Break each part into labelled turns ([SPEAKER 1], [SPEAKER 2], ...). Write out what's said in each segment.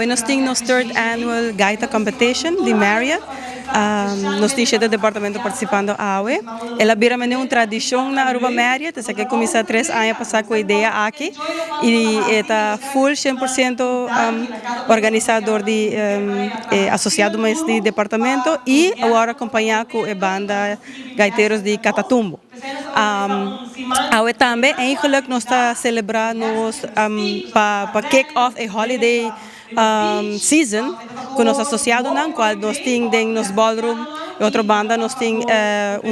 [SPEAKER 1] Hoy nos temos third annual gaita competition de Marriott. Nós temos 7 departamentos participando hoje. Ela vira uma tradição na Aruba Marriott, essa que começou 3 anos passar com a ideia aqui e está full 100% organizador de associado mais de departamento e agora acompanhar com a banda gaiteiros de Catatumbo. Hoje também eigenlijk nós está celebrando para kick off a holiday season com nosso associado na qual nós temos nos ballroom e outra banda nós temos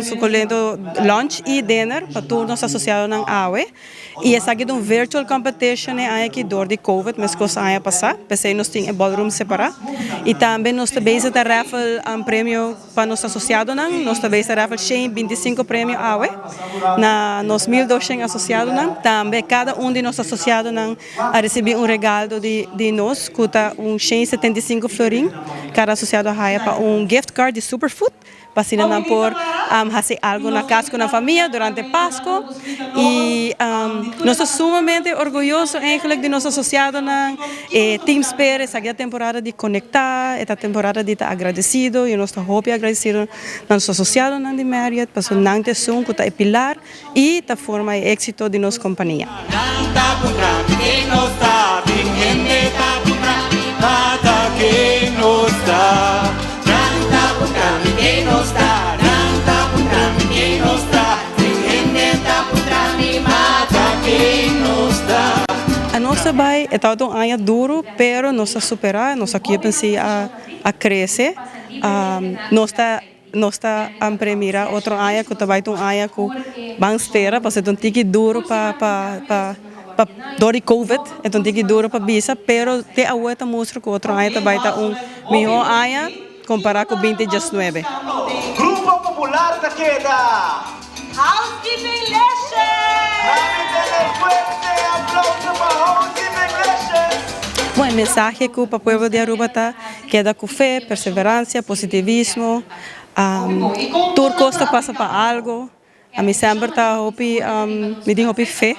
[SPEAKER 1] suculento lunch e dinner para todos nós associados na AWE e essa aqui é virtual competition aqui door de COVID mas coisa aí passar pensei nós temos ballroom separado e também nós também está raffle prêmio para nós associados na nós também está raffle 25 prêmio AWE na nos 1.200 associados na também cada de nós associados na a receber regalo de nós custa 175 florin cada associado a para gift card de Superfood para se não por fazer algo na casa com a família durante Páscoa e nós somos sumamente orgulhosos de nosso associado na Team Spirit essa é a temporada de conectar esta temporada de estar agradecido e nós estamos agradecidos nosso associado na de Marriott para sua nanteção que está pilar e está forma de êxito de nossa companhia. A nossa vai é todo ano duro, pero nós superar, nós aqui pensei a crescer, nós está a premiar outro ano que vai um ano que vamos esperar, para ser um tique duro para door COVID, é um tique duro para visa, pero te aguenta mostra que outro ano vai estar melhor ano comparado com 2019.
[SPEAKER 2] Grupo Popular da Queda.
[SPEAKER 3] Housekeeping Lesson!
[SPEAKER 2] Fuerte aplauso para Housekeeping Lesson.
[SPEAKER 1] Bom, mensagem que para o povo de Aruba está queda com fé, perseverança, positivismo, tudo custa passa para algo. A mim sempre está me diz fé.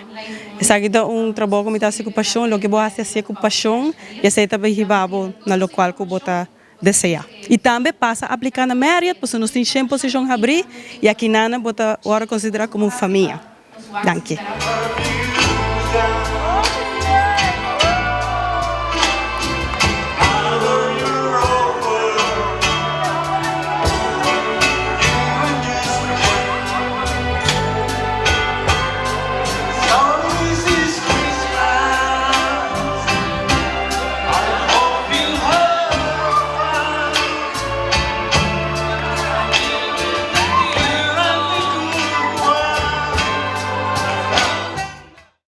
[SPEAKER 1] Essa aqui é trabalho que me dá com paixão, o que vou fazer com paixão e essa é também ribabo na local que vou estar desejar. E também passa a aplicar na Marriott, porque nós temos 100% abrir e aqui nana bota agora considerar como família. Danke.